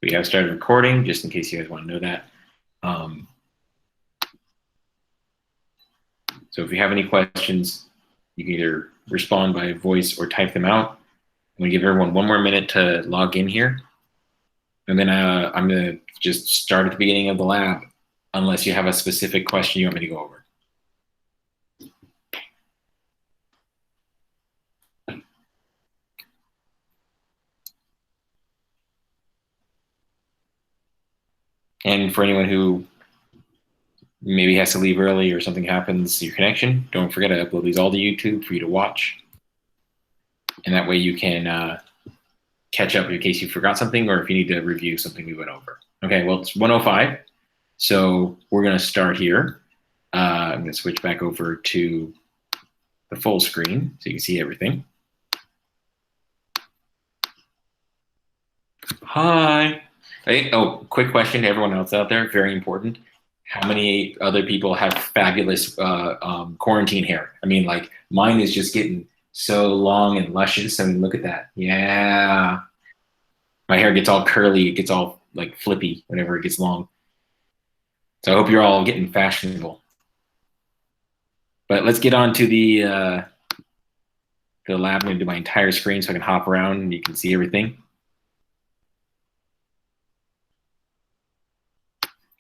We have started recording, just in case you guys want to know that. So if you have any questions, you can either respond by voice or type them out. I'm going to give everyone one more minute to log in here. And then I'm going to just start at the beginning of the lab, unless you have a specific question you want me to go over. And for anyone who maybe has to leave early or something happens to your connection, don't forget I upload these all to YouTube for you to watch. And that way you can catch up in case you forgot something or if you need to review something we went over. Okay, well, it's 1:05, so we're going to start here. I'm going to switch back over to the full screen so you can see everything. Hi. Hey, oh, quick question to everyone else out there, very important. How many other people have fabulous quarantine hair? I mean, like, mine is just getting so long and luscious. I mean, look at that. Yeah. My hair gets all curly. It gets all, like, flippy whenever it gets long. So I hope you're all getting fashionable. But let's get on to the lab. I'm going to do my entire screen so I can hop around and you can see everything.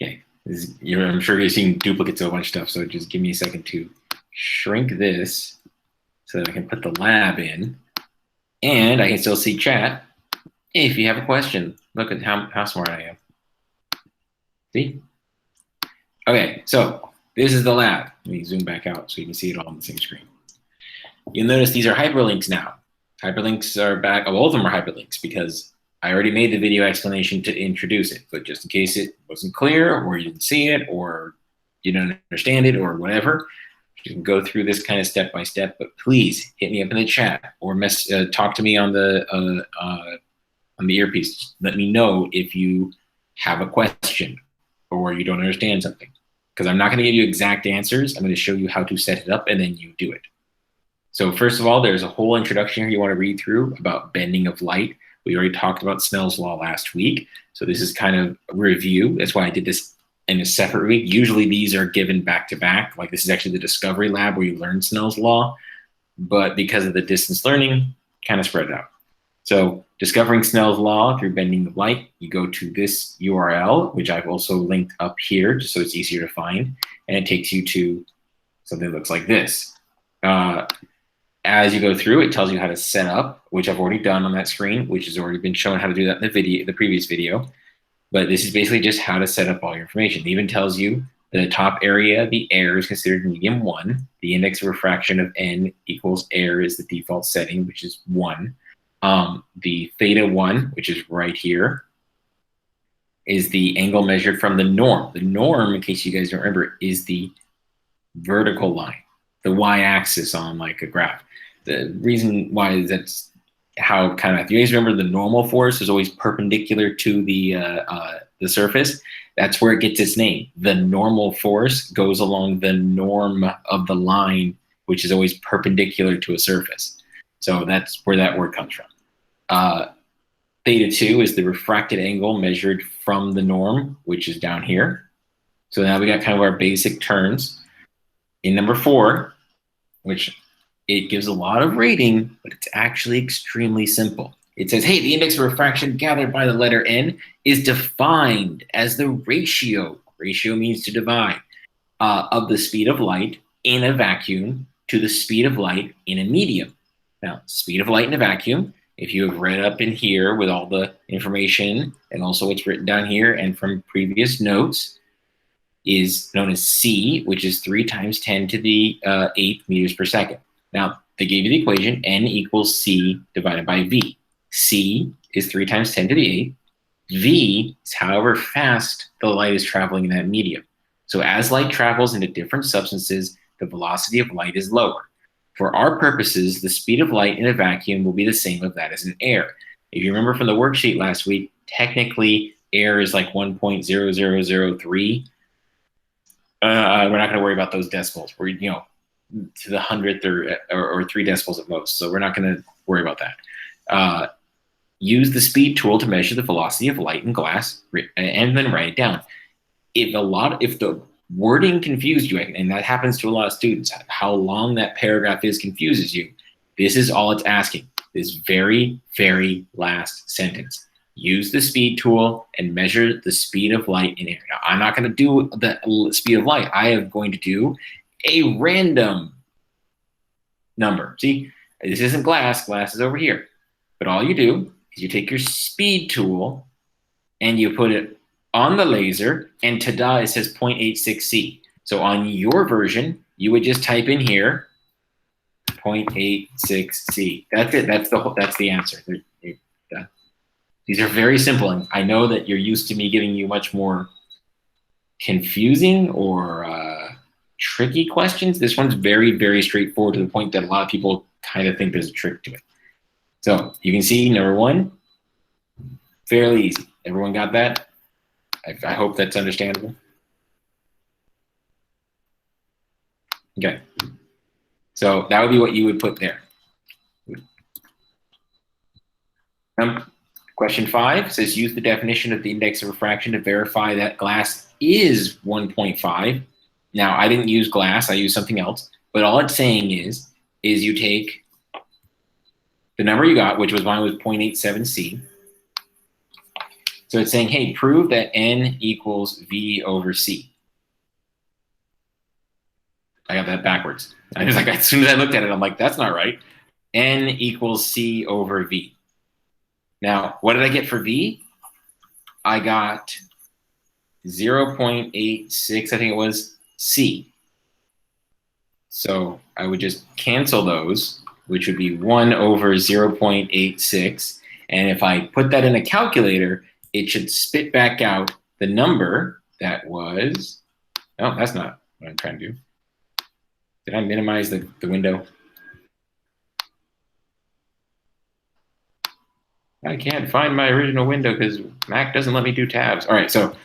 Okay. I'm sure you're seeing duplicates of a bunch of stuff, so just give me a second to shrink this so that I can put the lab in. And I can still see chat if you have a question. Look at how smart I am. See? Okay, so this is the lab. Let me zoom back out so you can see it all on the same screen. You'll notice these are hyperlinks now. Hyperlinks are back. Oh, all of them are hyperlinks because I already made the video explanation to introduce it, but just in case it wasn't clear or you didn't see it or you don't understand it or whatever, you can go through this kind of step by step, but please hit me up in the chat or talk to me on the earpiece. Let me know if you have a question or you don't understand something, because I'm not going to give you exact answers. I'm going to show you how to set it up and then you do it. So first of all, there's a whole introduction here you want to read through about bending of light. We already talked about Snell's law last week. So this is kind of a review. That's why I did this in a separate week. Usually these are given back to back. Like this is actually the discovery lab where you learn Snell's law. But because of the distance learning, kind of spread it out. So discovering Snell's law through bending of light, you go to this URL, which I've also linked up here just so it's easier to find. And it takes you to something that looks like this. As you go through, it tells you how to set up, which I've already done on that screen, which has already been shown how to do that in the video, the previous video. But this is basically just how to set up all your information. It even tells you the top area, the error is considered medium 1. The index of refraction of n equals error is the default setting, which is 1. The theta 1, which is right here, is the angle measured from the norm. The norm, in case you guys don't remember, is the vertical line, the y-axis on like a graph. The reason why is that's how kind of, you guys remember the normal force is always perpendicular to the surface. That's where it gets its name. The normal force goes along the norm of the line, which is always perpendicular to a surface. So that's where that word comes from. Theta 2 is the refracted angle measured from the norm, which is down here. So now we got kind of our basic terms. In number 4, which it gives a lot of rating, but it's actually extremely simple. It says, hey, the index of refraction gathered by the letter n is defined as the ratio means to divide, of the speed of light in a vacuum to the speed of light in a medium. Now, speed of light in a vacuum, if you have read up in here with all the information and also what's written down here and from previous notes, is known as c, which is 3 times 10 to the 8 meters per second. Now, they gave you the equation, n equals c divided by v. C is 3 times 10 to the 8. V is however fast the light is traveling in that medium. So as light travels into different substances, the velocity of light is lower. For our purposes, the speed of light in a vacuum will be the same as that as in air. If you remember from the worksheet last week, technically air is like 1.0003. We're not going to worry about those decimals. We're, to the 100th or 3 decibels at most. So we're not going to worry about that. use the speed tool to measure the velocity of light in glass, and then write it down. If the wording confused you, and that happens to a lot of students, how long that paragraph is confuses you, this is all it's asking. This very, very last sentence. Use the speed tool and measure the speed of light in air. Now, I'm not going to do the speed of light. I am going to do a random number. See, this isn't glass. Glass is over here. But all you do is you take your speed tool and you put it on the laser, and ta-da, it says 0.86c. So on your version, you would just type in here 0.86c. That's it. That's the answer. These are very simple, and I know that you're used to me giving you much more confusing or tricky questions. This one's very, very straightforward to the point that a lot of people kind of think there's a trick to it. So you can see number one, fairly easy. Everyone got that? I hope that's understandable. Okay. So that would be what you would put there. Question 5 says, use the definition of the index of refraction to verify that glass is 1.5. Now, I didn't use glass. I used something else. But all it's saying is you take the number you got, which was mine was 0.87c. So it's saying, hey, prove that n equals v over c. I got that backwards. I was like, as soon as I looked at it, I'm like, that's not right. N equals c over v. Now, what did I get for v? I got 0.86, I think it was, c. So I would just cancel those, which would be 1 over 0.86. And if I put that in a calculator, it should spit back out the number that was, oh, that's not what I'm trying to do. Did I minimize the window? I can't find my original window because Mac doesn't let me do tabs. All right, so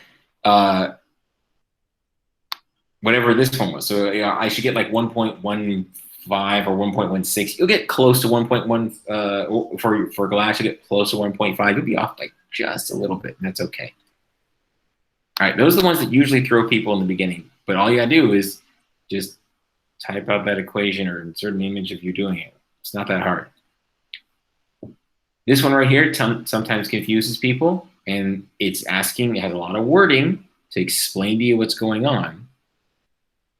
whatever this one was. So yeah, I should get like 1.15 or 1.16. You'll get close to 1.1 for glass. You get close to 1.5. You'll be off like just a little bit, and that's okay. All right, those are the ones that usually throw people in the beginning. But all you gotta do is just type out that equation or insert an image of you doing it. It's not that hard. This one right here sometimes confuses people, and it has a lot of wording to explain to you what's going on.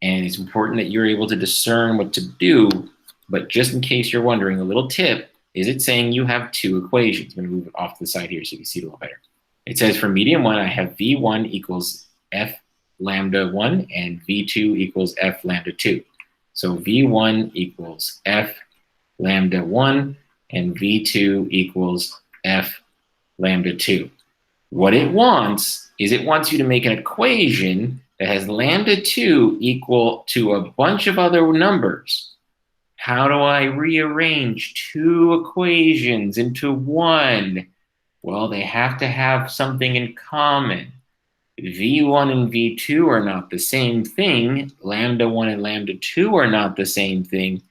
And it's important that you're able to discern what to do, but just in case you're wondering, a little tip is it saying you have two equations. I'm gonna move it off to the side here so you can see it a little better. It says for medium 1, I have V1 equals F lambda 1 and V2 equals F lambda 2. So V1 equals F lambda 1 and V2 equals F lambda 2. What it wants is it wants you to make an equation that has lambda 2 equal to a bunch of other numbers. How do I rearrange two equations into one? Well, they have to have something in common. V1 and V2 are not the same thing. Lambda 1 and lambda 2 are not the same thing.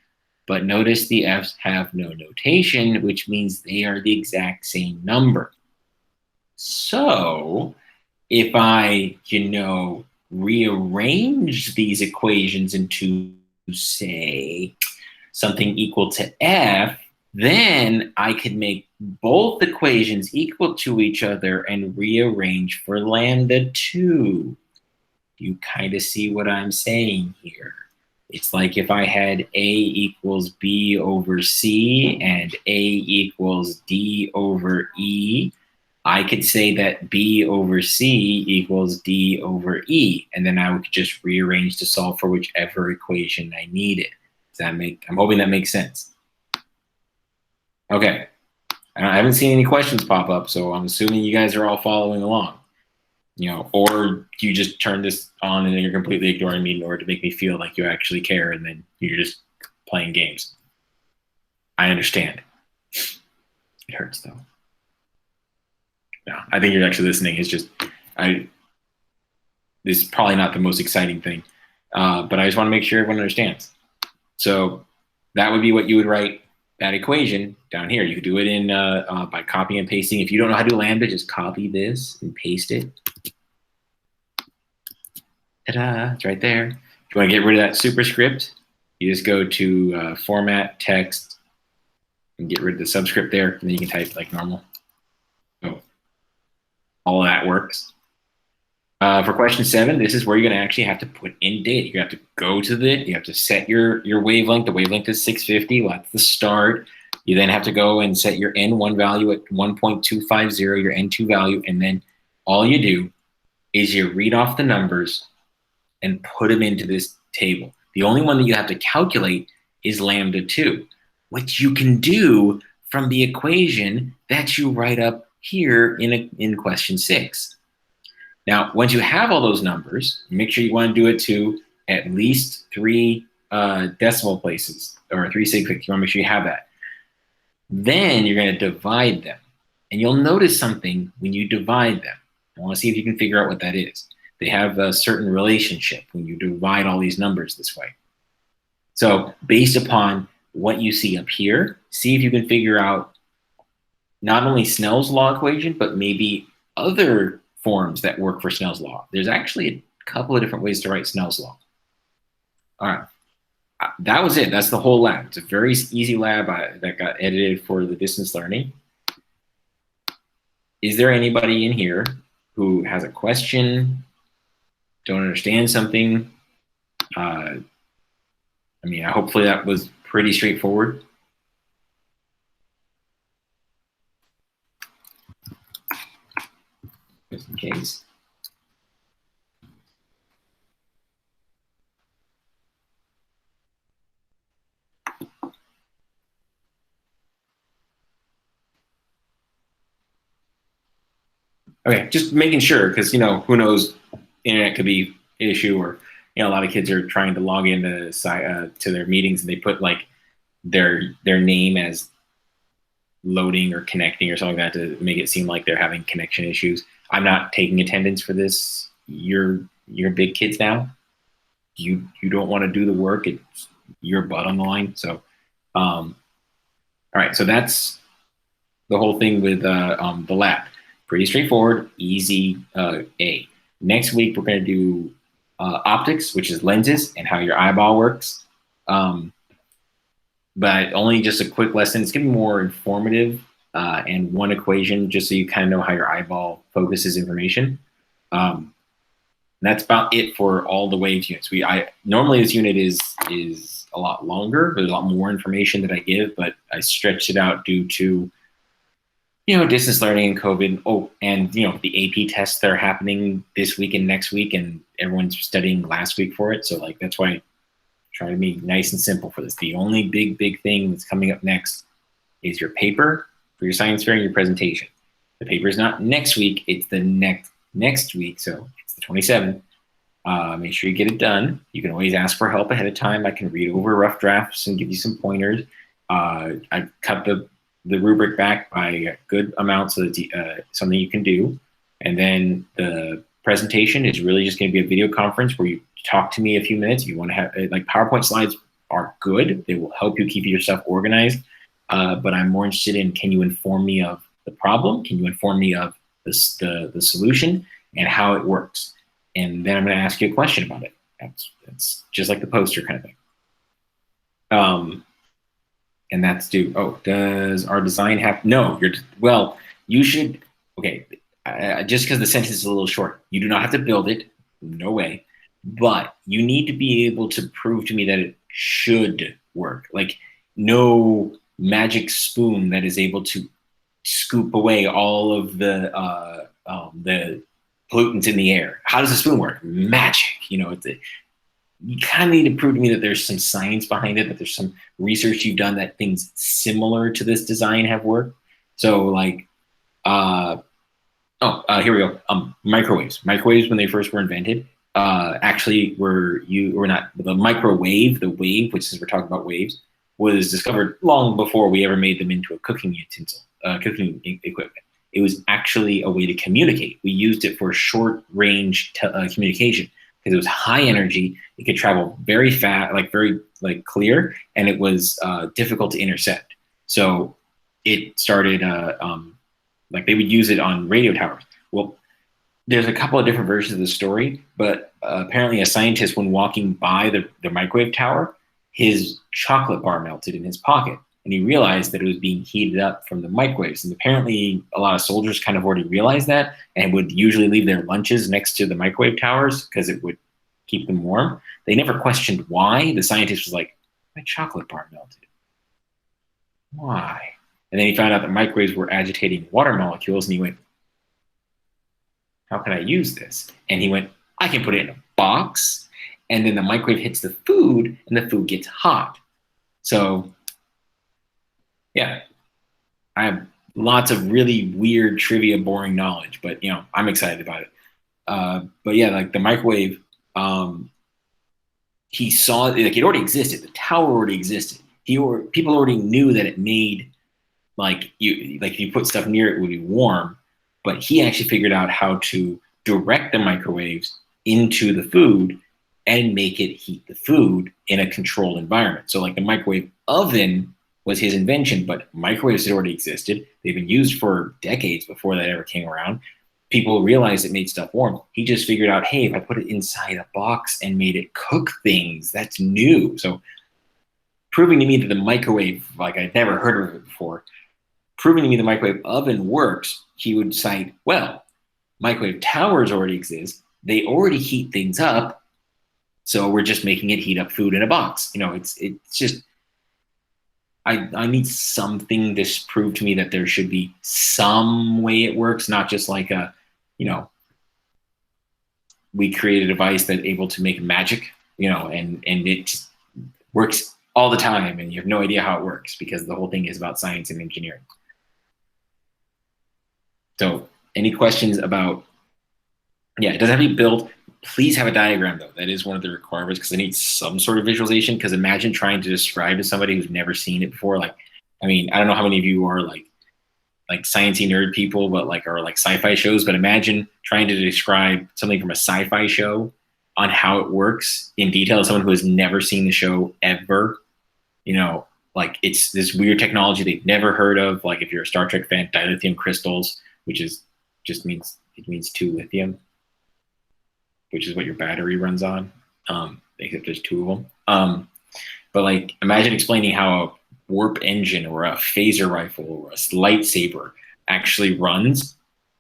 But notice the F's have no notation, which means they are the exact same number. So if I, rearrange these equations into, say, something equal to F, then I could make both equations equal to each other and rearrange for lambda 2. You kind of see what I'm saying here. It's like if I had A equals B over C and A equals D over E, I could say that B over C equals D over E, and then I would just rearrange to solve for whichever equation I needed. I'm hoping that makes sense. Okay, I haven't seen any questions pop up, so I'm assuming you guys are all following along. Or you just turn this on and then you're completely ignoring me in order to make me feel like you actually care, and then you're just playing games. I understand. It hurts though. No, I think you're actually listening. It's just, this is probably not the most exciting thing, but I just want to make sure everyone understands. So that would be what you would write that equation down here. You could do it in by copying and pasting. If you don't know how to do lambda, just copy this and paste it. Ta-da, it's right there. If you want to get rid of that superscript, you just go to format, text, and get rid of the subscript there, and then you can type like normal. So all of that works. For question 7, this is where you're going to actually have to put in data. You have to go to you have to set your wavelength. The wavelength is 650. Well, that's the start. You then have to go and set your N1 value at 1.250, your N2 value, and then all you do is you read off the numbers and put them into this table. The only one that you have to calculate is lambda 2, which you can do from the equation that you write up here in question 6. Now, once you have all those numbers, make sure you want to do it to at least 3 decimal places or 3 sig figs. You want to make sure you have that. Then you're going to divide them. And you'll notice something when you divide them. I want to see if you can figure out what that is. They have a certain relationship when you divide all these numbers this way. So based upon what you see up here, see if you can figure out not only Snell's law equation, but maybe other forms that work for Snell's law. There's actually a couple of different ways to write Snell's law. All right, that was it. That's the whole lab. It's a very easy lab that got edited for the distance learning. Is there anybody in here who has a question, don't understand something? I mean, hopefully that was pretty straightforward. Just in case. Okay, just making sure, because who knows, internet could be an issue, or a lot of kids are trying to log into to their meetings and they put like their name as loading or connecting or something like that to make it seem like they're having connection issues. I'm not taking attendance for this. You're big kids now. You don't want to do the work. It's your butt on the line. So, all right. So that's the whole thing with the lab. Pretty straightforward, easy A. Next week, we're going to do optics, which is lenses and how your eyeball works. But only just a quick lesson. It's going to be more informative and one equation just so you kind of know how your eyeball focuses information. And that's about it for all the waves units. Normally this unit is a lot longer. There's a lot more information that I give, but I stretched it out due to distance learning and COVID. Oh, and the AP tests that are happening this week and next week, and everyone's studying last week for it. So like that's why I try to be nice and simple for this. The only big thing that's coming up next is your paper for your science fair and your presentation. The paper is not next week; it's the next week. So it's the 27th. Make sure you get it done. You can always ask for help ahead of time. I can read over rough drafts and give you some pointers. I cut the rubric back by a good amount so that something you can do. And then the presentation is really just going to be a video conference where you talk to me a few minutes. If you want to have, like, PowerPoint slides are good. They will help you keep yourself organized. But I'm more interested in, can you inform me of the problem? Can you inform me of the solution and how it works? And then I'm going to ask you a question about it. That's just like the poster kind of thing. And that's due. Oh, does our design have? No, you should. Okay, just because the sentence is a little short, you do not have to build it. No way. But you need to be able to prove to me that it should work. Like, no magic spoon that is able to scoop away all of the pollutants in the air. How does a spoon work? Magic. You kind of need to prove to me that there's some science behind it, that there's some research you've done that things similar to this design have worked. So like, here we go. Microwaves. Microwaves, when they first were invented, actually were not the microwave, the wave, which is, we're talking about waves, was discovered long before we ever made them into a cooking utensil, cooking equipment. It was actually a way to communicate. We used it for short range communication, because it was high energy. It could travel very fast, very clear, and it was difficult to intercept. So it started, like they would use it on radio towers. Well, there's a couple of different versions of the story, but apparently a scientist, when walking by the microwave tower, his chocolate bar melted in his pocket. And he realized that it was being heated up from the microwaves. And apparently, a lot of soldiers kind of already realized that and would usually leave their lunches next to the microwave towers because it would keep them warm. They never questioned why. The scientist was like, my chocolate bar melted. Why? And then he found out that microwaves were agitating water molecules, and he went, how can I use this? And he went, I can put it in a box, and then the microwave hits the food, and the food gets hot. So, yeah, I have lots of really weird trivia, boring knowledge, but I'm excited about it. But yeah, like the microwave, he saw like it already existed. The tower already existed. People already knew that it made like if you put stuff near it, it would be warm. But he actually figured out how to direct the microwaves into the food and make it heat the food in a controlled environment. So like the microwave oven was his invention, but microwaves had already existed. They've been used for decades before that ever came around. People realized it made stuff warm. He just figured out, hey, if I put it inside a box and made it cook things, that's new. So proving to me that the microwave, like I'd never heard of it before, proving to me the microwave oven works, he would cite, well, microwave towers already exist. They already heat things up. So we're just making it heat up food in a box. It's just, I need something to prove to me that there should be some way it works, not just like we create a device that's able to make magic, and it works all the time, and you have no idea how it works because the whole thing is about science and engineering. So any questions about, it doesn't have to be built. Please have a diagram though. That is one of the requirements because I need some sort of visualization, because imagine trying to describe to somebody who's never seen it before. Like, I mean, I don't know how many of you are like sciencey nerd people, but are like sci-fi shows, but imagine trying to describe something from a sci-fi show on how it works in detail to someone who has never seen the show ever. Like it's this weird technology they've never heard of. Like if you're a Star Trek fan, dilithium crystals, which means 2 lithium, which is what your battery runs on, except there's 2 of them. But like, imagine explaining how a warp engine or a phaser rifle or a lightsaber actually runs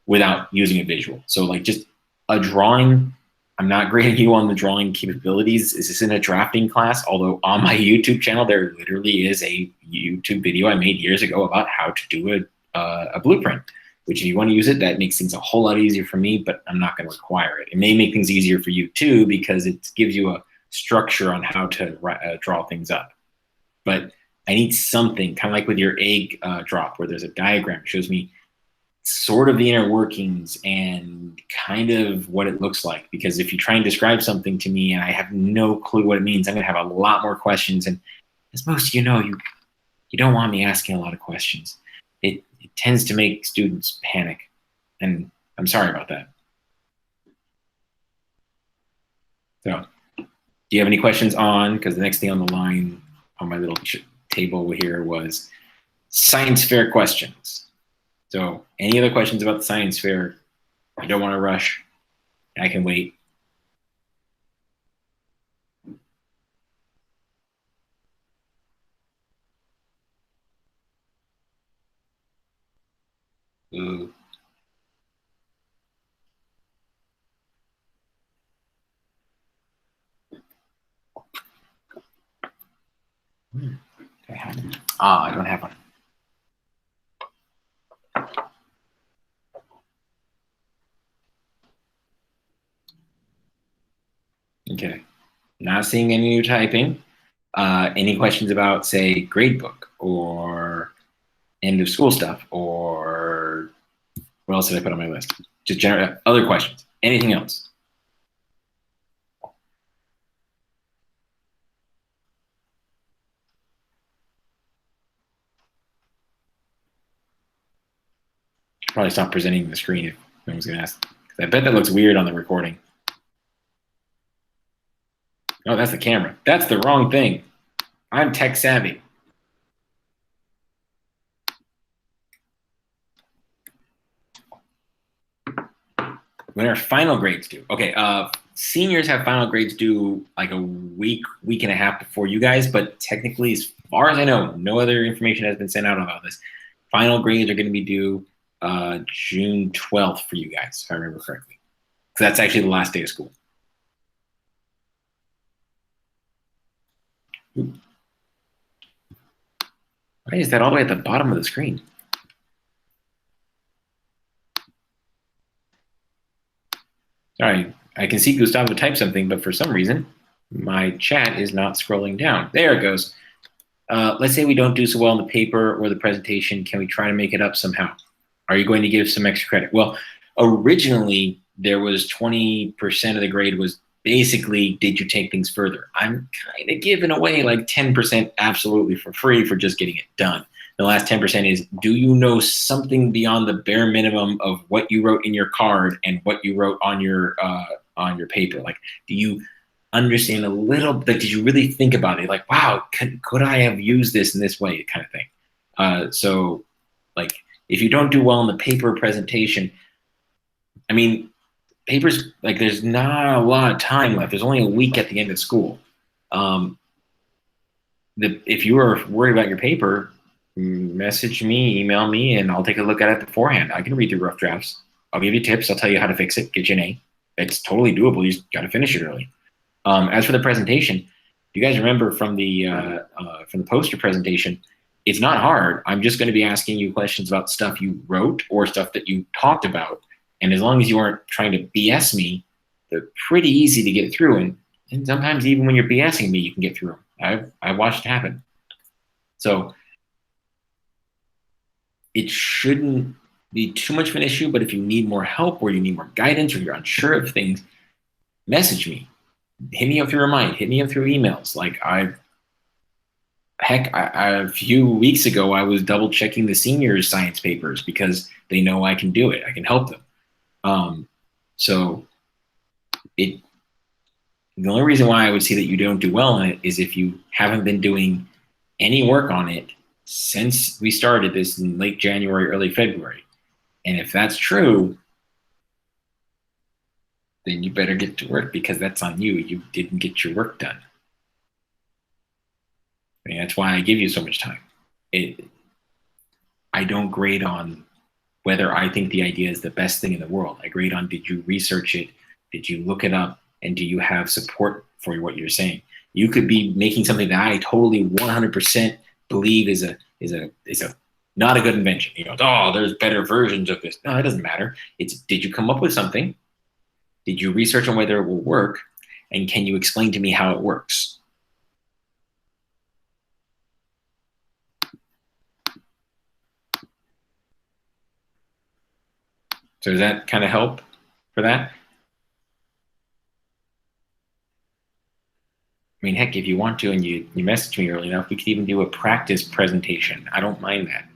without using a visual. So like just a drawing. I'm not grading you on the drawing capabilities. This isn't a drafting class, although on my YouTube channel, there literally is a YouTube video I made years ago about how to do a blueprint, which if you want to use it, that makes things a whole lot easier for me, but I'm not going to require it. It may make things easier for you too, because it gives you a structure on how to draw things up. But I need something, kind of like with your egg drop, where there's a diagram. It shows me sort of the inner workings and kind of what it looks like. Because if you try and describe something to me and I have no clue what it means, I'm going to have a lot more questions. And as most of you know, you don't want me asking a lot of questions. It tends to make students panic. And I'm sorry about that. So, do you have any questions on, because the next thing on the line on my little table here was science fair questions. So any other questions about the science fair? I don't want to rush. I can wait. Ooh. Do I have one? I don't have one. Okay. Not seeing any new typing. Any questions about, say, gradebook or end of school stuff, or what else did I put on my list? Just general other questions. Anything else? Probably stop presenting the screen if no one's going to ask. I bet that looks weird on the recording. Oh, that's the camera. That's the wrong thing. I'm tech savvy. when are final grades due? Okay, seniors have final grades due like a week and a half before you guys, but technically, as far as I know, no other information has been sent out about this. Final grades are going to be due June 12th for you guys, if I remember correctly. Because that's actually the last day of school. Why is that all the way at the bottom of the screen? Sorry, I can see Gustavo type something, but for some reason, my chat is not scrolling down. There it goes. Let's say we don't do so well in the paper or the presentation. Can we try to make it up somehow? Are you going to give some extra credit? Well, originally there was 20% of the grade was basically, did you take things further? I'm kind of giving away like 10% absolutely for free for just getting it done. The last 10% is, do you know something beyond the bare minimum of what you wrote in your card and what you wrote on your paper? Like, do you understand a little? Like, did you really think about it? Like, wow, could I have used this in this way? Kind of thing. So, like, if you don't do well in the paper presentation, I mean, papers, like, there's not a lot of time left. There's only a week at the end of school. If you are worried about your paper, message me, email me, and I'll take a look at it beforehand. I can read through rough drafts. I'll give you tips. I'll tell you how to fix it, get you an A. It's totally doable. You just got to finish it early. As for the presentation, you guys remember from the poster presentation, it's not hard. I'm just going to be asking you questions about stuff you wrote or stuff that you talked about. And as long as you aren't trying to BS me, they're pretty easy to get through. And sometimes even when you're BSing me, you can get through them. I've watched it happen. So it shouldn't be too much of an issue, but if you need more help or you need more guidance or you're unsure of things, message me. Hit me up through Remind. Hit me up through emails. Like a few weeks ago, I was double checking the seniors' science papers because they know I can do it. I can help them. So the only reason why I would say that you don't do well in it is if you haven't been doing any work on it since we started this in late January, early February. And if that's true, then you better get to work because that's on you. You didn't get your work done. I mean, that's why I give you so much time. I don't grade on whether I think the idea is the best thing in the world. I grade on, did you research it? Did you look it up? And do you have support for what you're saying? You could be making something that I totally 100% believe is a not a good invention. You know, oh, there's better versions of this. No, it doesn't matter. It's, did you come up with something? Did you research on whether it will work? And can you explain to me how it works? So does that kind of help for that? I mean, heck, if you want to and you message me early enough, we could even do a practice presentation. I don't mind that.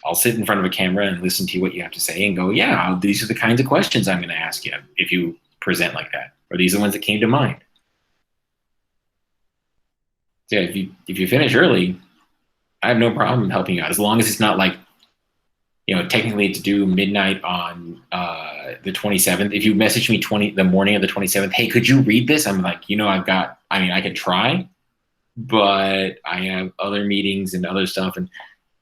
I'll sit in front of a camera and listen to what you have to say and go, yeah, these are the kinds of questions I'm going to ask you if you present like that. Or these are the ones that came to mind. So yeah, if you finish early, I have no problem helping you out as long as it's not like, you know, technically it's due midnight on the 27th. If you message me the morning of the 27th, hey, could you read this? I'm like, you know, I could try, but I have other meetings and other stuff, and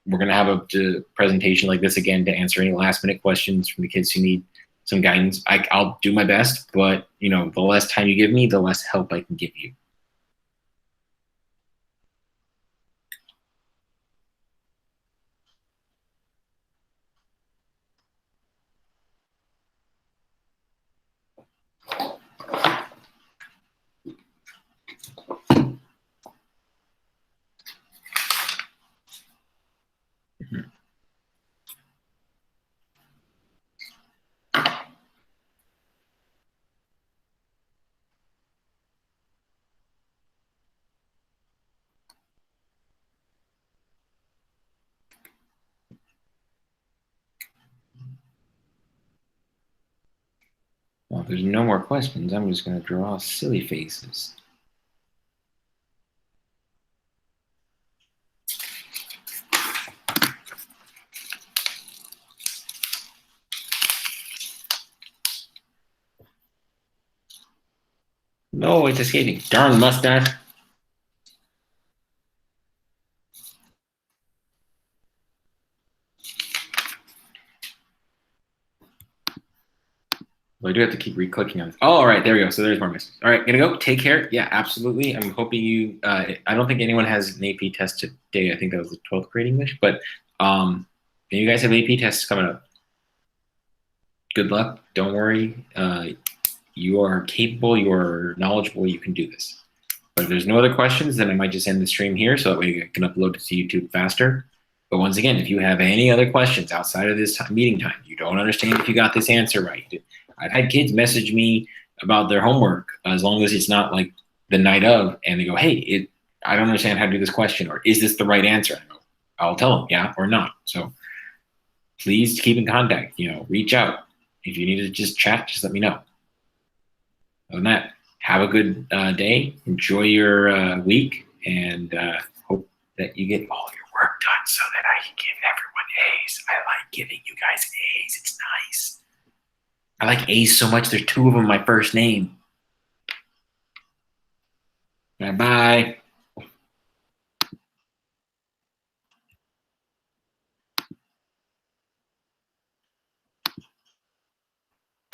we're going to have a presentation like this again to answer any last minute questions from the kids who need some guidance. I'll do my best, but you know, the less time you give me, the less help I can give you. Well, if there's no more questions, I'm just going to draw silly faces. No, it's escaping. Darn mustache. Well, I do have to keep re-clicking on this. Oh, all right, there we go. So there's more messages. All right, gonna go. Take care. Yeah, absolutely. I'm hoping you. I don't think anyone has an AP test today. I think that was the 12th grade English, but you guys have AP tests coming up. Good luck. Don't worry. You are capable. You are knowledgeable. You can do this. But if there's no other questions, then I might just end the stream here so that way I can upload it to YouTube faster. But once again, if you have any other questions outside of this meeting time, you don't understand if you got this answer right. I've had kids message me about their homework as long as it's not like the night of, and they go, hey, I don't understand how to do this question, or is this the right answer? I'll tell them, yeah or not. So please keep in contact, reach out. If you need to just chat, just let me know. Other than that, have a good day. Enjoy your week, and hope that you get all your work done so that I can give everyone A's. I like giving you guys A's. It's nice. I like A's so much. There's two of them my first name. Bye-bye.